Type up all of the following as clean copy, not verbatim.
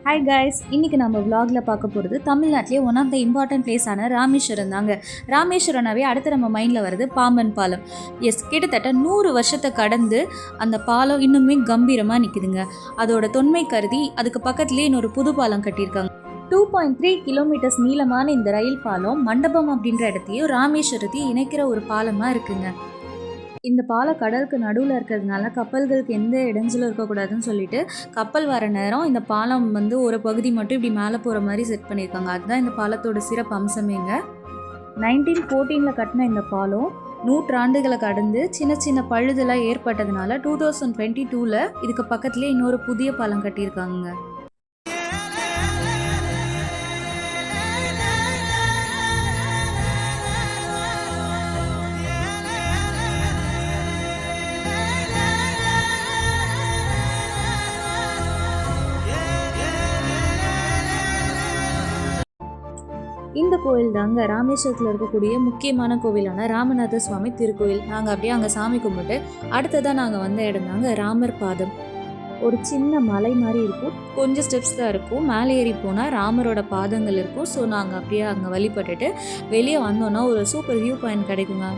Hi guys, இன்றைக்கி நம்ம vlogல பார்க்க போகிறது தமிழ்நாட்டிலே ஒன் ஆஃப் த இம்பார்ட்டன்ட் பிளேஸான ராமேஸ்வரம் தாங்க. ராமேஸ்வரம்னாவே அடுத்து நம்ம மைண்டில் வருது பாம்பன் பாலம். எஸ், கிட்டத்தட்ட 100 வருஷத்தை கடந்து அந்த பாலம் இன்னுமே கம்பீரமாக நிற்குதுங்க. அதோட தொன்மை கருதி அதுக்கு பக்கத்துலேயே இன்னொரு புது பாலம் கட்டியிருக்காங்க. 2.3 கிலோமீட்டர்ஸ் நீளமான இந்த ரயில் பாலம் மண்டபம் அப்படின்ற இடத்தையும் ராமேஸ்வரத்தையும் இணைக்கிற ஒரு பாலமாக இருக்குங்க. இந்த பாலம் கடலுக்கு நடுவில் இருக்கிறதுனால கப்பல்களுக்கு எந்த இடைஞ்சலும் இருக்கக்கூடாதுன்னு சொல்லிட்டு கப்பல் வர நேரம் இந்த பாலம் ஒரு பகுதி மட்டும் இப்படி மேலே போகிற மாதிரி செட் பண்ணியிருக்காங்க. அதுதான் இந்த பாலத்தோட சிறப்பு அம்சமேங்க. 1914 கட்டின இந்த பாலம் நூற்றாண்டுகளை கடந்து சின்ன சின்ன பழுதெல்லாம் ஏற்பட்டதுனால 2022 இதுக்கு பக்கத்துலேயே இன்னொரு புதிய பாலம் கட்டியிருக்காங்க. இந்த கோயில் தாங்க ராமேஸ்வரத்தில் இருக்கக்கூடிய முக்கியமான கோவிலான ராமநாத சுவாமி திருக்கோயில். நாங்கள் அப்படியே அங்கே சாமி கும்பிட்டு அடுத்ததாக நாங்கள் வந்த இடம் தாங்க ராமர் பாதம். ஒரு சின்ன மலை மாதிரி இருக்கும், கொஞ்சம் ஸ்டெப்ஸ் தான் இருக்கும். மேலே ஏறி போனால் ராமரோட பாதங்கள் இருக்கும். ஸோ நாங்கள் அப்படியே அங்கே வழிபட்டுட்டு வெளியே வந்தோன்னா ஒரு சூப்பர் வியூ பாயிண்ட் கிடைக்குங்க.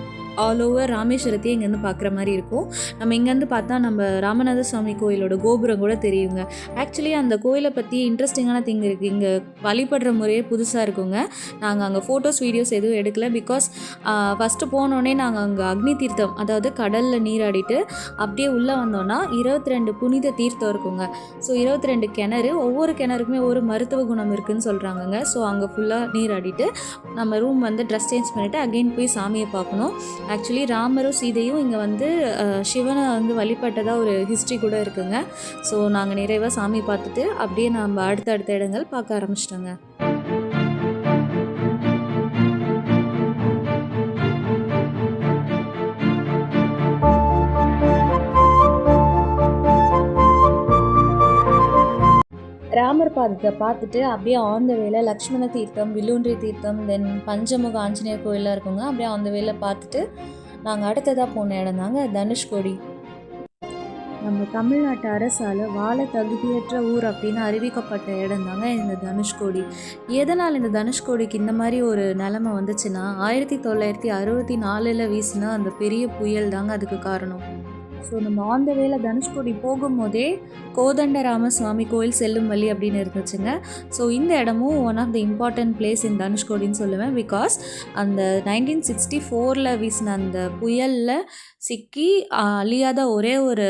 ஆல் ஓவர் ராமேஸ்வரத்தையே இங்கேருந்து பார்க்குற மாதிரி இருக்கும். நம்ம இங்கேருந்து பார்த்தா நம்ம ராமநாத சுவாமி கோயிலோட கோபுரம் கூட தெரியுங்க. ஆக்சுவலி அந்த கோயிலை பற்றி இன்ட்ரெஸ்டிங்கான திங் இருக்குது. இங்கே வழிபடுற முறையே புதுசாக இருக்குங்க. நாங்கள் அங்கே ஃபோட்டோஸ் வீடியோஸ் எதுவும் எடுக்கல. பிகாஸ் ஃபஸ்ட்டு போனோடனே நாங்கள் அங்கே அக்னி தீர்த்தம், அதாவது கடலில் நீராடிட்டு அப்படியே உள்ளே வந்தோன்னா 22 புனித தீர்த்தம் இருக்குங்க. ஸோ 22 கிணறு, ஒவ்வொரு கிணறுக்குமே ஒரு மருத்துவ குணம் இருக்குதுன்னு சொல்கிறாங்கங்க. ஸோ அங்கே ஃபுல்லாக நீராடிட்டு நம்ம ரூம் ட்ரெஸ் சேஞ்ச் பண்ணிவிட்டு அகெயின் போய் சாமியை பார்க்கணும். ஆக்சுவலி ராமரும் சீதையும் இங்கே சிவனை வழிபட்டதாக ஒரு ஹிஸ்ட்ரி கூட இருக்குங்க. ஸோ நாங்கள் நிறைவாக சாமி பார்த்துட்டு அப்படியே நம்ம அடுத்த இடங்கள் பார்க்க ஆரம்பிச்சிட்டோங்க. ராமர் பாதத்தை பார்த்துட்டு அப்படியே ஆன் த வேல லக்ஷ்மண தீர்த்தம், வில்லூன்றி தீர்த்தம், தென் பஞ்சமுக ஆஞ்சநேயர் கோயிலாக இருக்குங்க. அப்படியே ஆன் த வேல பார்த்துட்டு நாங்கள் அடுத்ததாக போன இடம் தாங்க தனுஷ்கோடி. நம்ம தமிழ்நாட்டு அரசால் வாழ தகுதியற்ற ஊர் அப்படின்னு அறிவிக்கப்பட்ட இடம் தாங்க இந்த தனுஷ்கோடி. எதனால் இந்த தனுஷ்கோடிக்கு இந்த மாதிரி ஒரு நிலைமை வந்துச்சுன்னா 1964 வீசினா அந்த பெரிய புயல் தாங்க அதுக்கு காரணம். ஸோ நம்ம ஆன் த வேல தனுஷ்கோடி போகும்போதே கோதண்டராம சுவாமி கோயில் செல்லும் வழி அப்படின்னு இருந்துச்சுங்க. ஸோ இந்த இடமும் one of the important place in தனுஷ்கோடின்னு சொல்லுவேன். பிகாஸ் அந்த 1964 வீசின அந்த புயலில் சிக்கி அழியாத ஒரே ஒரு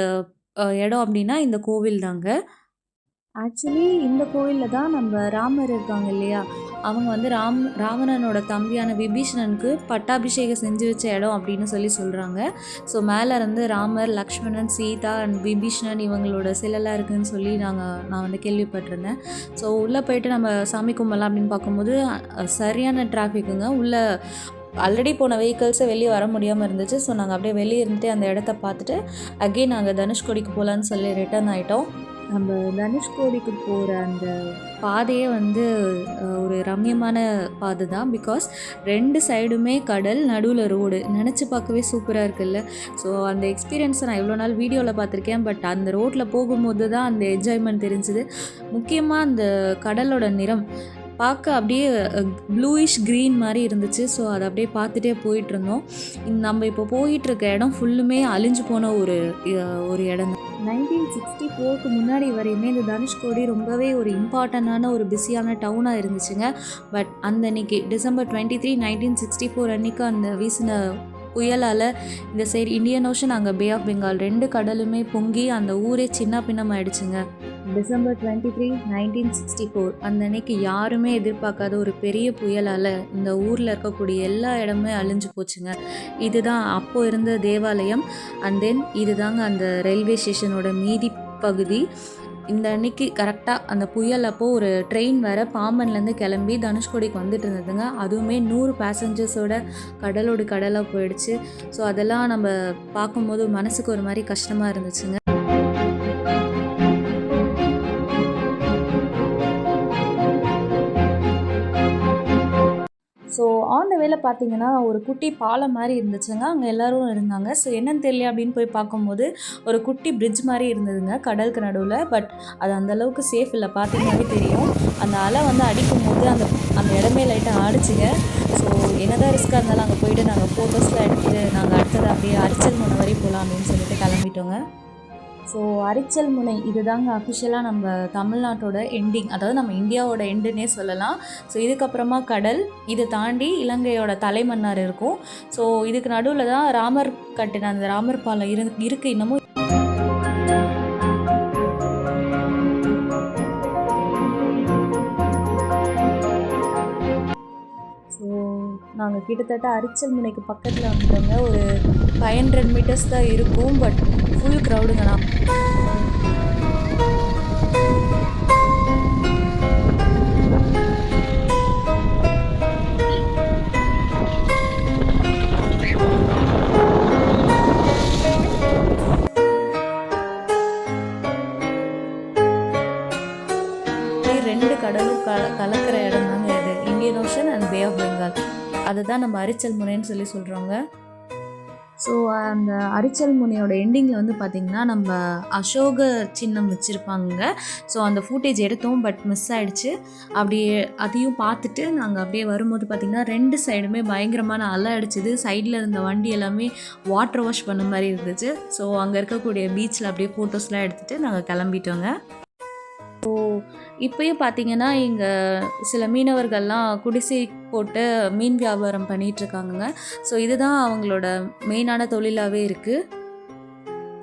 இடம் அப்படின்னா இந்த கோவில் தாங்க. ஆக்சுவலி இந்த கோயிலில் தான் நம்ம ராமர் இருக்காங்க இல்லையா, அவங்க ராவணனோட தம்பியான விபீஷணனுக்கு பட்டாபிஷேகம் செஞ்சு வச்ச இடம் அப்படின்னு சொல்கிறாங்க. ஸோ மேலே இருந்து ராமர், லக்ஷ்மணன், சீதா அண்ட் விபீஷணன் இவங்களோட சிலைலாம் இருக்குதுன்னு சொல்லி நான் கேள்விப்பட்டிருந்தேன். ஸோ உள்ளே போயிட்டு நம்ம சாமி கும்பலாம் அப்படின்னு பார்க்கும்போது சரியான டிராஃபிக்குங்க. உள்ளே ஆல்ரெடி போன வெஹிக்கிள்ஸை வெளியே வர முடியாமல் இருந்துச்சு. ஸோ நாங்கள் அப்படியே வெளியே இருந்துட்டு அந்த இடத்த பார்த்துட்டு அகெயின் நாங்கள் தனுஷ்கோடிக்கு போகலான்னு சொல்லி ரிட்டர்ன் ஆகிட்டோம். நம்ம தனுஷ்கோடிக்கு போகிற அந்த பாதையே ஒரு ரம்யமான பாதை தான். பிகாஸ் 2 சைடுமே கடல், நடுவில் ரோடு, நினச்சி பார்க்கவே சூப்பராக இருக்குல்ல. ஸோ அந்த எக்ஸ்பீரியன்ஸை நான் இவ்வளோ நாள் வீடியோவில் பார்த்துருக்கேன். பட் அந்த ரோட்டில் போகும்போது தான் அந்த என்ஜாய்மெண்ட் தெரிஞ்சுது. முக்கியமாக அந்த கடலோட நிறம் பார்க்க அப்படியே ப்ளூயிஷ் க்ரீன் மாதிரி இருந்துச்சு. ஸோ அதை அப்படியே பார்த்துட்டே போயிட்டுருந்தோம். நம்ம இப்போ போயிட்டுருக்க இடம் ஃபுல்லுமே அழிஞ்சு போன ஒரு இடம் தான். 1964 முன்னாடி வரையுமே இந்த தனுஷ்கோடி ரொம்பவே ஒரு இம்பார்ட்டண்டான ஒரு பிஸியான டவுனாக இருந்துச்சுங்க. பட் அன்னைக்கு டிசம்பர் 23, 1964 அன்றைக்கி அந்த வீசின புயலால் இந்த சைடு இந்தியன் ஓஷன், அங்கே பே ஆஃப் பெங்கால் 2 கடலுமே பொங்கி அந்த ஊரே சின்ன பின்னமாயிடுச்சுங்க. டிசம்பர் 23, 1964 அந்த அன்னைக்கு யாருமே எதிர்பார்க்காத ஒரு பெரிய புயலால் இந்த ஊரில் இருக்கக்கூடிய எல்லா இடமே அழிஞ்சு போச்சுங்க. இதுதான் அப்போது இருந்த தேவாலயம். அண்ட் தென் இதுதாங்க அந்த ரயில்வே ஸ்டேஷனோட மீதி பகுதி. இந்த அன்னைக்கு கரெக்டாக அந்த புயல் அப்போது ஒரு ட்ரெயின் வேறு பாம்பன்லேருந்து கிளம்பி தனுஷ்கோடிக்கு வந்துட்டு இருந்ததுங்க. அதுவுமே 100 பேசஞ்சர்ஸோட கடலோடு கடலாக போயிடுச்சு. ஸோ அதெல்லாம் நம்ம பார்க்கும்போது மனசுக்கு ஒரு மாதிரி கஷ்டமாக இருந்துச்சுங்க. ஸோ ஆன் த வேல பார்த்தீங்கன்னா, ஒரு குட்டி பாலம் மாரி இருந்துச்சுங்க. அங்க எல்லாரும் இருந்தாங்க. ஸோ என்னன்னு தெரியல அப்படின்னு போய் பார்க்கும்போது, ஒரு குட்டி பிரிட்ஜ் மாரி இருந்ததுங்க கடலுக்கு நடுவுல. பட் அது அந்த அளவுக்கு சேஃப் இல்ல. பார்த்தீங்கன்னாவே தெரியும். அந்த அலை வந்து அடிக்கும்போது அந்த அந்த இடமே லைட்டா ஆடுச்சுங்க. ஸோ என்னதான் ரிஸ்க்கா இருந்தாலும் அங்க போயிட்டு நாங்க ஃபோட்டோஸ்லாம் எடுத்துட்டு, நாங்க அடுத்தது அப்படியே அரிச்சல் முனை வரை போலாம் அப்படின்னு சொல்லிட்டு கிளம்பிட்டோங்க. ஸோ அரிச்சல் முனை இதுதாங்க அஃபிஷியலாக நம்ம தமிழ்நாட்டோட எண்டிங், அதாவது நம்ம இந்தியாவோட எண்டுன்னே சொல்லலாம். ஸோ இதுக்கப்புறமா கடல், இதை தாண்டி இலங்கையோட தலைமன்னார் இருக்கும். ஸோ இதுக்கு நடுவில் தான் ராமர் கட்டின அந்த ராமர் பாலம் இருக்குது இன்னமும். ஸோ நாங்கள் கிட்டத்தட்ட அரிச்சல் முனைக்கு பக்கத்தில் வந்துட்டோங்க. ஒரு 500 மீட்டர்ஸ் தான் இருக்கும். பட் ஃபுல் க்ரௌடுங்கண்ணா. ரெண்டு கடலும் கலக்கிற இடம் தாங்க இது. Indian ocean and bay of Bengal. அதுதான் நம்ம அரிச்சல் முனைன்னு சொல்லி சொல்கிறோங்க. ஸோ அந்த அரிச்சல் முனையோட எண்டிங்கில் வந்து பார்த்திங்கன்னா நம்ம அசோக சின்னம் வச்சுருப்பாங்க. ஸோ அந்த ஃபூட்டேஜ் எடுத்தோம், பட் மிஸ் ஆகிடுச்சு. அப்படியே அதையும் பார்த்துட்டு நாங்கள் அப்படியே வரும்போது பார்த்திங்கன்னா 2 சைடுமே பயங்கரமான அலை அடிச்சுது. சைடில் இருந்த வண்டி எல்லாமே வாட்டர் வாஷ் பண்ண மாதிரி இருந்துச்சு. ஸோ அங்கே இருக்கக்கூடிய பீச்சில் அப்படியே ஃபோட்டோஸ்லாம் எடுத்துகிட்டு நாங்கள் கிளம்பிட்டோங்க. ஸோ இப்போயும் பார்த்தீங்கன்னா இங்கே சில மீனவர்கள்லாம் குடிசை போட்டு மீன் வியாபாரம் பண்ணிகிட்ருக்காங்கங்க. ஸோ இதுதான் அவங்களோட மெயினான தொழிலாகவே இருக்குது.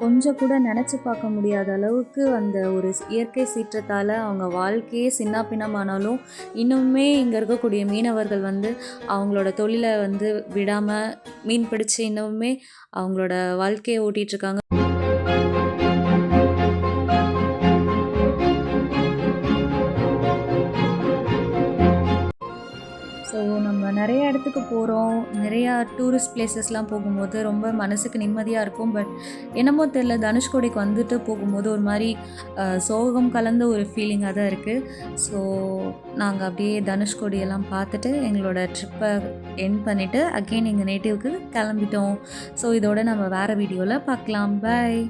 கொஞ்சம் கூட நினச்சி பார்க்க முடியாத அளவுக்கு அந்த ஒரு இயற்கை சீற்றத்தால் அவங்க வாழ்க்கையே சின்ன பின்னமானாலும் இன்னுமே இங்கே இருக்கக்கூடிய மீனவர்கள் வந்து அவங்களோட தொழிலை வந்து விடாமல் மீன் பிடிச்சி இன்னுமே அவங்களோட வாழ்க்கையை ஓட்டிகிட்ருக்காங்க. ஸோ நம்ம நிறைய இடத்துக்கு போகிறோம், நிறையா டூரிஸ்ட் பிளேசஸ்லாம் போகும்போது ரொம்ப மனசுக்கு நிம்மதியாக இருக்கும். பட் என்னமோ தெரில, தனுஷ்கோடிக்கு வந்துட்டு போகும்போது ஒரு மாதிரி சோகம் கலந்த ஒரு ஃபீலிங்காக தான் இருக்குது. ஸோ நாங்கள் அப்படியே தனுஷ்கோடியெல்லாம் பார்த்துட்டு எங்களோட ட்ரிப்பை எண்ட் பண்ணிவிட்டு அகெயின் எங்கள் நேட்டிவ்க்கு கிளம்பிட்டோம். ஸோ இதோட நம்ம வேறு வீடியோவில் பார்க்கலாம். பாய்.